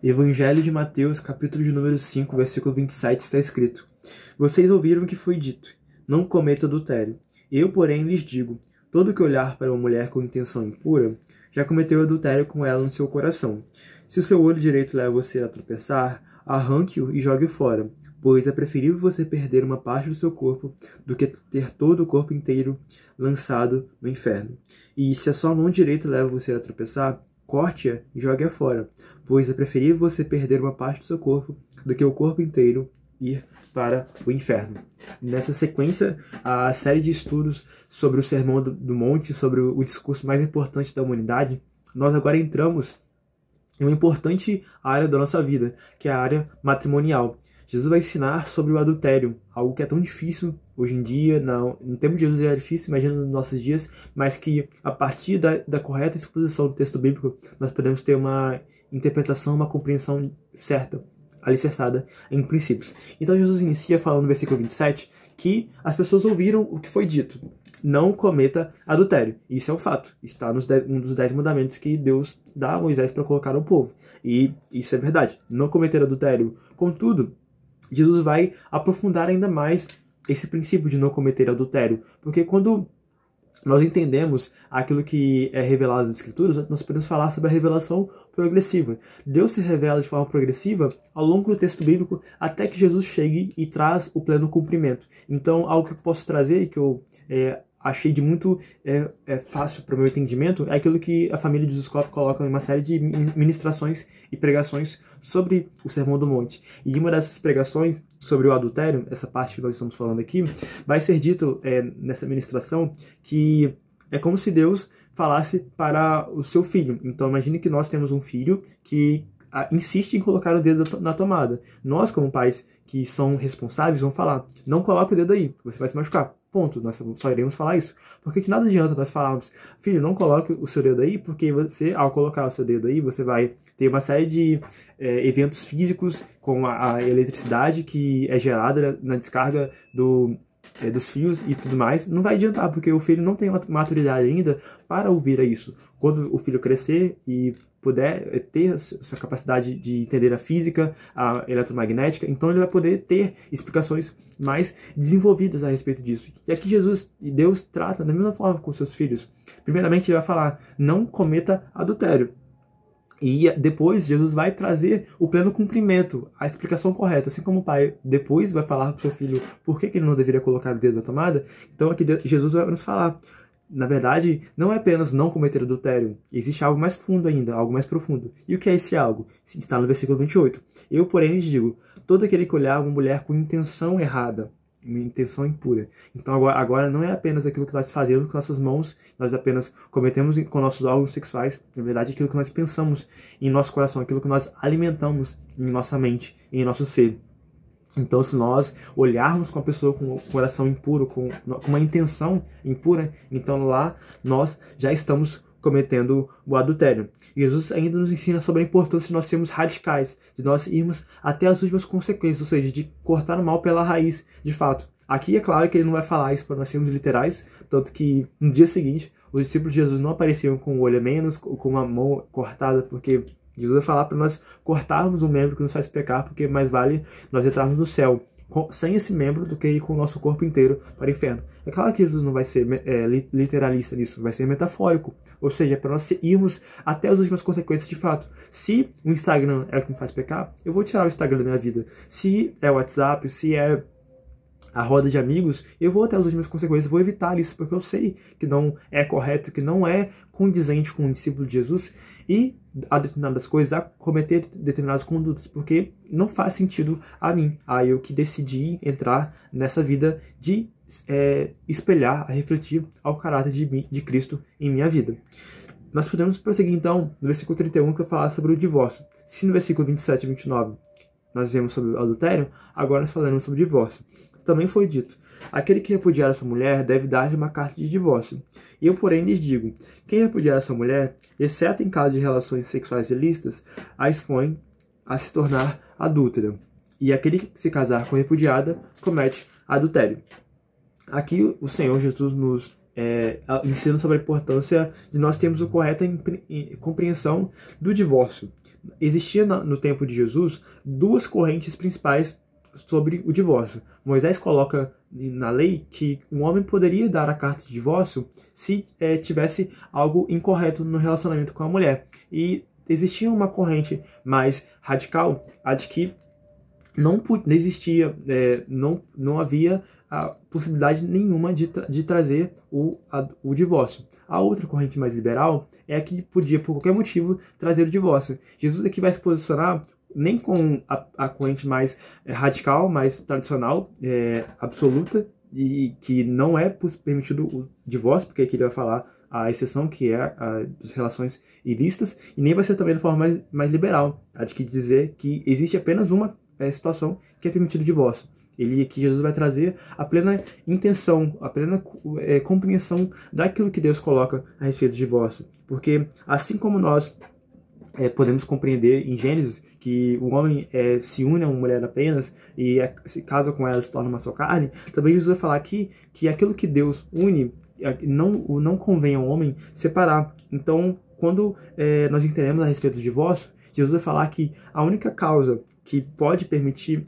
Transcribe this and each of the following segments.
Evangelho de Mateus, capítulo de número 5, versículo 27, está escrito: Vocês ouviram o que foi dito: Não cometa adultério. Eu, porém, lhes digo: todo que olhar para uma mulher com intenção impura, já cometeu adultério com ela no seu coração. Se o seu olho direito leva você a tropeçar, arranque-o e jogue-o fora, pois é preferível você perder uma parte do seu corpo do que ter todo o corpo inteiro lançado no inferno. E se a sua mão direita leva você a tropeçar, corte-a e jogue-a fora, pois é preferível você perder uma parte do seu corpo do que o corpo inteiro ir para o inferno. Nessa sequência, a série de estudos sobre o Sermão do Monte, sobre o discurso mais importante da humanidade, nós agora entramos em uma importante área da nossa vida, que é a área matrimonial. Jesus vai ensinar sobre o adultério, algo que é tão difícil hoje em dia, no tempo de Jesus era difícil, imagina nos nossos dias, mas que a partir da correta exposição do texto bíblico, nós podemos ter uma interpretação, uma compreensão certa, alicerçada em princípios. Então Jesus inicia falando no versículo 27 que as pessoas ouviram o que foi dito: não cometa adultério. Isso é um fato, está um dos 10 mandamentos que Deus dá a Moisés para colocar ao povo. E isso é verdade, não cometer adultério. Contudo, Jesus vai aprofundar ainda mais esse princípio de não cometer adultério, porque quando nós entendemos aquilo que é revelado nas Escrituras, nós podemos falar sobre a revelação progressiva. Deus se revela de forma progressiva ao longo do texto bíblico até que Jesus chegue e traz o pleno cumprimento. Então, algo que eu posso trazer e que eu achei de muito fácil para o meu entendimento é aquilo que a família de Jesus Cop coloca em uma série de ministrações e pregações sobre o Sermão do Monte. E uma dessas pregações sobre o adultério, essa parte que nós estamos falando aqui, vai ser dito nessa ministração que é como se Deus falasse para o seu filho. Então imagine que nós temos um filho que insiste em colocar o dedo na tomada. Nós, como pais que são responsáveis, vamos falar: não coloque o dedo aí, você vai se machucar. Ponto. Nós só iremos falar isso. Porque de nada adianta nós falarmos: filho, não coloque o seu dedo aí, porque você, ao colocar o seu dedo aí, você vai ter uma série de eventos físicos com a eletricidade que é gerada na descarga dos fios e tudo mais. Não vai adiantar, porque o filho não tem maturidade ainda para ouvir isso. Quando o filho crescer e puder ter essa capacidade de entender a física, a eletromagnética, então ele vai poder ter explicações mais desenvolvidas a respeito disso. E aqui Jesus e Deus trata da mesma forma com seus filhos. Primeiramente ele vai falar: não cometa adultério. E depois Jesus vai trazer o pleno cumprimento, a explicação correta. Assim como o pai depois vai falar para o seu filho por que ele não deveria colocar o dedo na tomada, então aqui Jesus vai nos falar: na verdade, não é apenas não cometer adultério. Existe algo mais fundo ainda, algo mais profundo. E o que é esse algo? Está no versículo 28. Eu, porém, lhes digo: todo aquele que olhar uma mulher com intenção errada, uma intenção impura. Então agora não é apenas aquilo que nós fazemos com nossas mãos, nós apenas cometemos com nossos órgãos sexuais. Na verdade, aquilo que nós pensamos em nosso coração, aquilo que nós alimentamos em nossa mente, em nosso ser. Então, se nós olharmos com a pessoa com o coração impuro, com uma intenção impura, então lá nós já estamos cometendo o adultério. Jesus ainda nos ensina sobre a importância de nós sermos radicais, de nós irmos até as últimas consequências, ou seja, de cortar o mal pela raiz, de fato. Aqui é claro que ele não vai falar isso para nós sermos literais, tanto que no dia seguinte os discípulos de Jesus não apareciam com o olho a menos, ou com uma mão cortada, porque Jesus vai falar para nós cortarmos um membro que nos faz pecar, porque mais vale nós entrarmos no céu sem esse membro do que ir com o nosso corpo inteiro para o inferno. É claro que Jesus não vai ser literalista nisso, vai ser metafórico. Ou seja, para nós irmos até as últimas consequências de fato. Se o Instagram é o que me faz pecar, eu vou tirar o Instagram da minha vida. Se é o WhatsApp, se é a roda de amigos, eu vou até as últimas consequências, vou evitar isso, porque eu sei que não é correto, que não é condizente com o discípulo de Jesus e a determinadas coisas, a cometer determinadas condutas, porque não faz sentido a mim. Aí eu que decidi entrar nessa vida de espelhar, a refletir ao caráter de Cristo em minha vida. Nós podemos prosseguir então no versículo 31, que vai falar sobre o divórcio. Se no versículo 27 e 29 nós vemos sobre o adultério, agora nós falaremos sobre o divórcio. Também foi dito: aquele que repudiar essa mulher deve dar-lhe uma carta de divórcio. Eu, porém, lhes digo: quem repudiar essa mulher, exceto em caso de relações sexuais ilícitas, a expõe a se tornar adúltera. E aquele que se casar com a repudiada comete adultério. Aqui o Senhor Jesus nos ensina sobre a importância de nós termos a correta compreensão do divórcio. existia no tempo de Jesus duas correntes principais sobre o divórcio. Moisés coloca na lei que um homem poderia dar a carta de divórcio se tivesse algo incorreto no relacionamento com a mulher. E existia uma corrente mais radical, a de que não existia, não havia a possibilidade nenhuma de trazer o divórcio. A outra corrente mais liberal é a que podia, por qualquer motivo, trazer o divórcio. Jesus aqui vai se posicionar nem com a corrente mais radical, mais tradicional, absoluta, e que não é permitido o divórcio, porque aqui ele vai falar a exceção, que é das relações ilícitas, e nem vai ser também de forma mais liberal, a de que dizer que existe apenas uma situação que é permitido o divórcio. Que Jesus vai trazer a plena intenção, a plena compreensão daquilo que Deus coloca a respeito do divórcio. Porque assim como nós podemos compreender em Gênesis que o homem se une a uma mulher apenas e se casa com ela, se torna uma só carne, também Jesus vai falar aqui que aquilo que Deus une não convém ao homem separar. Então, quando nós entendemos a respeito do divórcio, Jesus vai falar que a única causa que pode permitir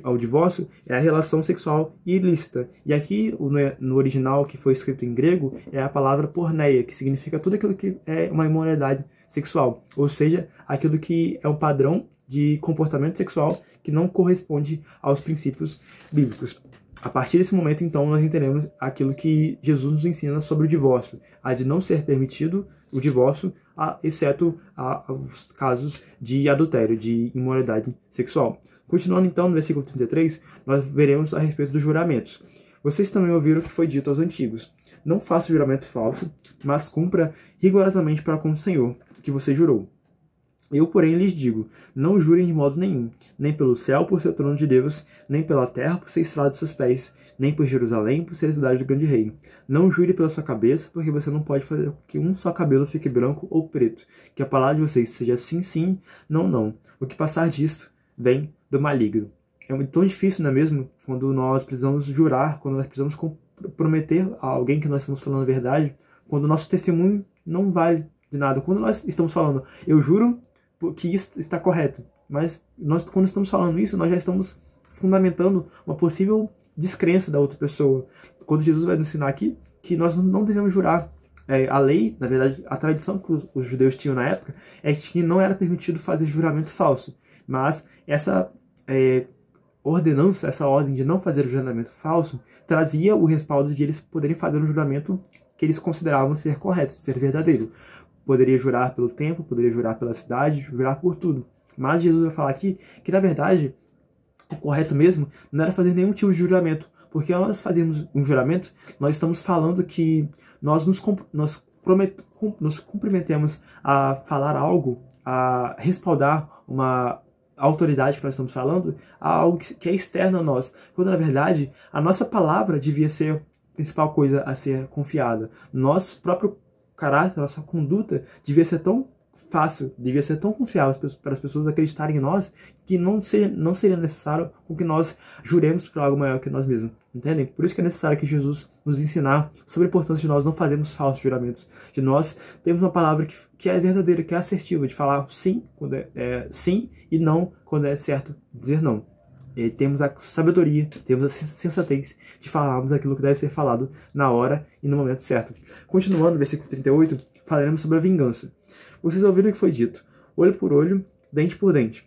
ao divórcio é a relação sexual ilícita. E aqui, no original, que foi escrito em grego, é a palavra porneia, que significa tudo aquilo que é uma imoralidade sexual, ou seja, aquilo que é um padrão de comportamento sexual que não corresponde aos princípios bíblicos. A partir desse momento, então, nós entendemos aquilo que Jesus nos ensina sobre o divórcio, a de não ser permitido o divórcio, exceto os casos de adultério, de imoralidade sexual. Continuando então no versículo 33, nós veremos a respeito dos juramentos. Vocês também ouviram o que foi dito aos antigos: não faça juramento falso, mas cumpra rigorosamente para com o Senhor, que você jurou. Eu, porém, lhes digo, não jurem de modo nenhum, nem pelo céu por ser o trono de Deus, nem pela terra por ser estrada de seus pés, nem por Jerusalém por ser a cidade do grande rei. Não jure pela sua cabeça, porque você não pode fazer com que um só cabelo fique branco ou preto, que a palavra de vocês seja sim, sim, não, não. O que passar disto vem do maligno. É tão difícil, não é mesmo? Quando nós precisamos jurar, quando nós precisamos prometer a alguém que nós estamos falando a verdade, quando o nosso testemunho não vale de nada. Quando nós estamos falando, eu juro que isso está correto, mas nós, quando estamos falando isso, nós já estamos fundamentando uma possível descrença da outra pessoa. Quando Jesus vai nos ensinar aqui que nós não devemos jurar. A lei, na verdade, a tradição que os judeus tinham na época é que não era permitido fazer juramento falso. Mas essa ordenança, essa ordem de não fazer o juramento falso, trazia o respaldo de eles poderem fazer um juramento que eles consideravam ser correto, ser verdadeiro. Poderia jurar pelo tempo, poderia jurar pela cidade, jurar por tudo. Mas Jesus vai falar aqui que, na verdade, o correto mesmo não era fazer nenhum tipo de juramento. Porque ao nós fazermos um juramento, nós estamos falando que nós nos comprometemos a falar algo, a respaldar uma autoridade que nós estamos falando, a algo que é externo a nós. Quando, na verdade, a nossa palavra devia ser a principal coisa a ser confiada. Nosso próprio caráter, nossa conduta devia ser tão fácil, devia ser tão confiável para as pessoas acreditarem em nós, que não seria necessário com que nós juremos por algo maior que nós mesmos, entendem? Por isso que é necessário que Jesus nos ensinar sobre a importância de nós não fazermos falsos juramentos, de nós termos uma palavra que é verdadeira, que é assertiva, de falar sim quando é sim e não quando é certo dizer não. E temos a sabedoria, temos a sensatez de falarmos aquilo que deve ser falado na hora e no momento certo. Continuando, no versículo 38, falaremos sobre a vingança. Vocês ouviram o que foi dito: olho por olho, dente por dente.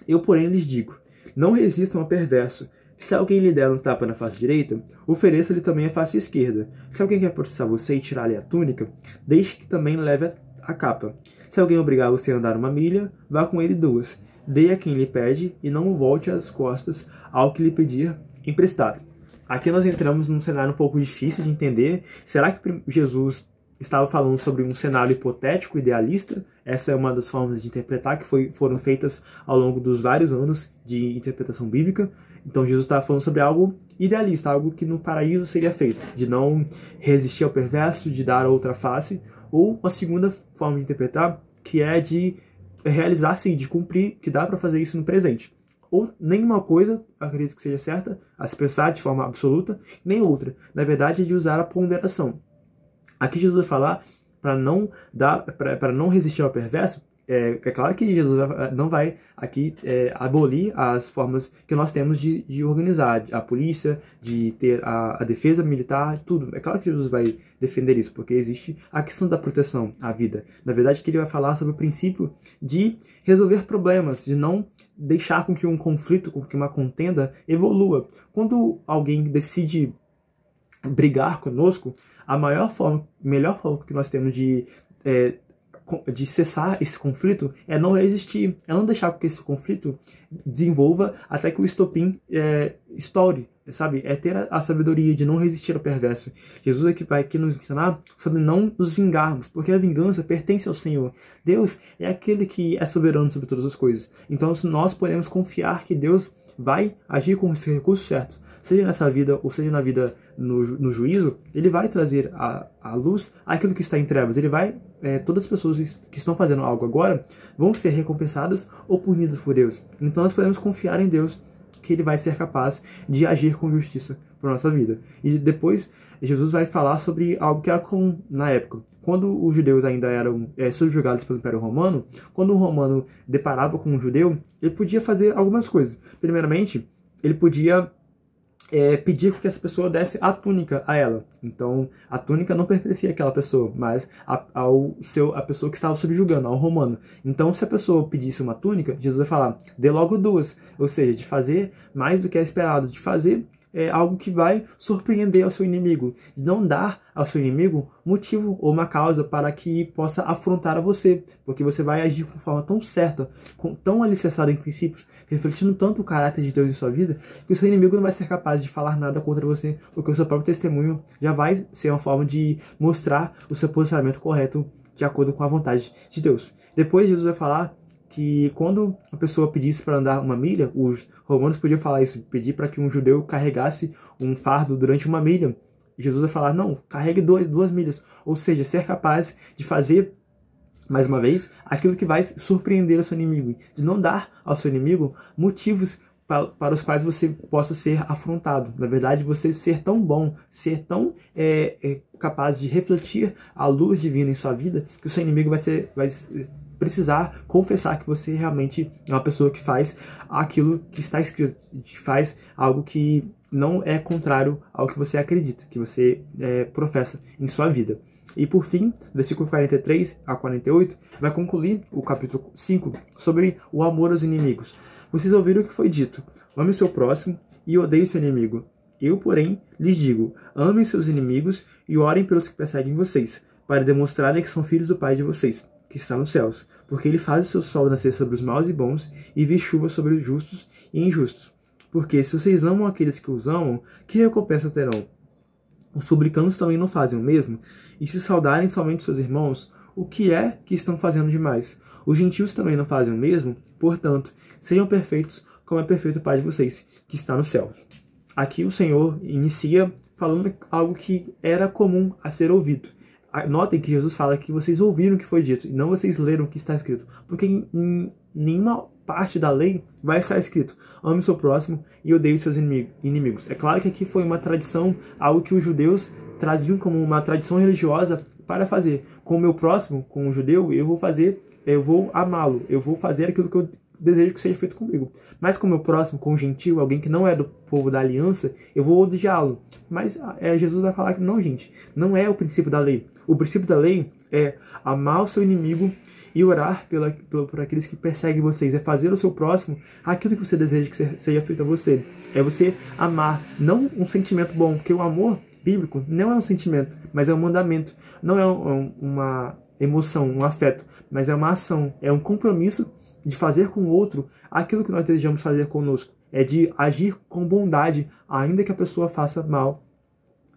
Eu, porém, lhes digo, não resistam ao perverso. Se alguém lhe der um tapa na face direita, ofereça-lhe também a face esquerda. Se alguém quer processar você e tirar-lhe a túnica, deixe que também leve a capa. Se alguém obrigar você a andar 1 milha, vá com ele 2. Dê a quem lhe pede e não volte as costas ao que lhe pedir emprestado. Aqui nós entramos num cenário um pouco difícil de entender. Será que Jesus estava falando sobre um cenário hipotético, idealista? Essa é uma das formas de interpretar que foram feitas ao longo dos vários anos de interpretação bíblica. Então Jesus estava falando sobre algo idealista, algo que no paraíso seria feito, de não resistir ao perverso, de dar a outra face, ou uma segunda forma de interpretar, que é de realizar, sim, de cumprir, que dá para fazer isso no presente. Ou nenhuma coisa, acredito que seja certa, a se pensar de forma absoluta, nem outra. Na verdade, é de usar a ponderação. Aqui Jesus vai falar para não resistir ao perverso, É claro que Jesus não vai aqui abolir as formas que nós temos de organizar a polícia, de ter a defesa militar, tudo. É claro que Jesus vai defender isso, porque existe a questão da proteção à vida. Na verdade, que ele vai falar sobre o princípio de resolver problemas, de não deixar com que um conflito, com que uma contenda evolua. Quando alguém decide brigar conosco, a melhor forma que nós temos de cessar esse conflito é não resistir, é não deixar que esse conflito desenvolva até que o estopim estoure, sabe? É ter a sabedoria de não resistir ao perverso. Jesus aqui vai aqui nos ensinar sobre não nos vingarmos, porque a vingança pertence ao Senhor. Deus é aquele que é soberano sobre todas as coisas. Então nós podemos confiar que Deus vai agir com os recursos certos. Seja nessa vida ou seja na vida no juízo, ele vai trazer à luz aquilo que está em trevas. Ele vai, todas as pessoas que estão fazendo algo agora vão ser recompensadas ou punidas por Deus. Então nós podemos confiar em Deus, que ele vai ser capaz de agir com justiça para a nossa vida. E depois Jesus vai falar sobre algo que era comum na época. Quando os judeus ainda eram subjugados pelo Império Romano, quando um romano deparava com um judeu, ele podia fazer algumas coisas. Primeiramente, ele podia pedir que essa pessoa desse a túnica a ela. Então, a túnica não pertencia àquela pessoa, mas a pessoa que estava subjugando, ao romano. Então, se a pessoa pedisse uma túnica, Jesus vai falar, dê logo duas. Ou seja, de fazer mais do que é esperado, de fazer algo que vai surpreender ao seu inimigo, de não dar ao seu inimigo motivo ou uma causa para que possa afrontar a você, porque você vai agir de forma tão certa, tão alicerçada em princípios, refletindo tanto o caráter de Deus em sua vida, que o seu inimigo não vai ser capaz de falar nada contra você, porque o seu próprio testemunho já vai ser uma forma de mostrar o seu posicionamento correto de acordo com a vontade de Deus. Depois Jesus vai falar que quando a pessoa pedisse para andar uma milha, os romanos podiam falar isso, pedir para que um judeu carregasse um fardo durante uma milha. Jesus vai falar, não, carregue 2 milhas. Ou seja, ser capaz de fazer, mais uma vez, aquilo que vai surpreender o seu inimigo. De não dar ao seu inimigo motivos para os quais você possa ser afrontado. Na verdade, você ser tão bom, ser tão capaz de refletir a luz divina em sua vida, que o seu inimigo vai precisar confessar que você realmente é uma pessoa que faz aquilo que está escrito, que faz algo que não é contrário ao que você acredita, que você professa em sua vida. E por fim, versículo 43 a 48, vai concluir o capítulo 5 sobre o amor aos inimigos. Vocês ouviram o que foi dito, ame o seu próximo e odeie o seu inimigo. Eu, porém, lhes digo, amem seus inimigos e orem pelos que perseguem vocês, para demonstrarem que são filhos do Pai de vocês, que está nos céus, porque ele faz o seu sol nascer sobre os maus e bons e vir chuva sobre os justos e injustos. Porque se vocês amam aqueles que os amam, que recompensa terão? Os publicanos também não fazem o mesmo? E se saudarem somente seus irmãos, o que é que estão fazendo demais? Os gentios também não fazem o mesmo? Portanto, sejam perfeitos como é perfeito o Pai de vocês, que está no céu. Aqui o Senhor inicia falando algo que era comum a ser ouvido. Notem que Jesus fala que vocês ouviram o que foi dito, e não vocês leram o que está escrito. Porque em nenhuma parte da lei vai estar escrito, ame o seu próximo e odeie os seus inimigos. É claro que aqui foi uma tradição, algo que os judeus traziam como uma tradição religiosa para fazer. Com o meu próximo, com o judeu, eu vou amá-lo, eu vou fazer aquilo que eu desejo que seja feito comigo. Mas com o meu próximo, com o gentil, alguém que não é do povo da aliança, eu vou odiá-lo. Mas Jesus vai falar que não, gente, não é o princípio da lei. O princípio da lei é amar o seu inimigo e orar por aqueles que perseguem vocês. É fazer o seu próximo aquilo que você deseja que seja feito a você. É você amar, não um sentimento bom, porque o amor bíblico não é um sentimento, mas é um mandamento. Não é uma emoção, um afeto, mas é uma ação, é um compromisso de fazer com o outro aquilo que nós desejamos fazer conosco. É de agir com bondade, ainda que a pessoa faça mal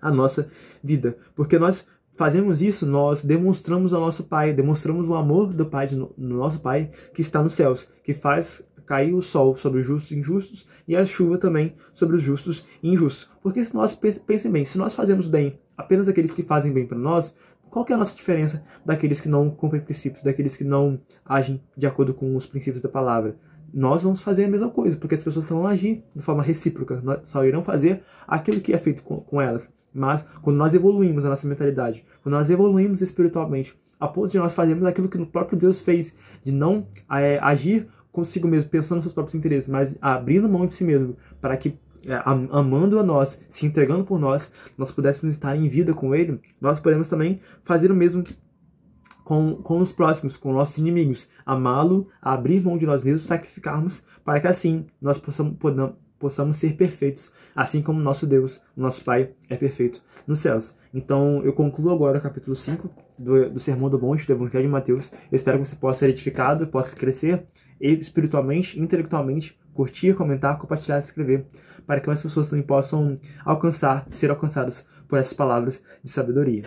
à nossa vida. Porque nós fazemos isso, nós demonstramos ao nosso Pai, demonstramos o amor do Pai, no nosso Pai que está nos céus, que faz cair o sol sobre os justos e injustos e a chuva também sobre os justos e injustos. Porque se nós, pensem bem, se nós fazemos bem apenas aqueles que fazem bem para nós, qual que é a nossa diferença daqueles que não cumprem princípios, daqueles que não agem de acordo com os princípios da palavra? Nós vamos fazer a mesma coisa, porque as pessoas vão agir de forma recíproca, só irão fazer aquilo que é feito com elas. Mas quando nós evoluímos a nossa mentalidade, quando nós evoluímos espiritualmente, a ponto de nós fazermos aquilo que o próprio Deus fez, de não agir consigo mesmo, pensando nos seus próprios interesses, mas abrindo mão de si mesmo, para que, amando a nós, se entregando por nós, nós pudéssemos estar em vida com Ele, nós podemos também fazer o mesmo com os próximos, com nossos inimigos, amá-lo, abrir mão de nós mesmos, sacrificarmos, para que assim nós possamos ser perfeitos, assim como nosso Deus, nosso Pai, é perfeito nos céus. Então, eu concluo agora o capítulo 5 do Sermão do Monte, do Evangelho de Mateus. Eu espero que você possa ser edificado, possa crescer espiritualmente, intelectualmente, curtir, comentar, compartilhar, escrever, para que mais pessoas também possam ser alcançadas por essas palavras de sabedoria.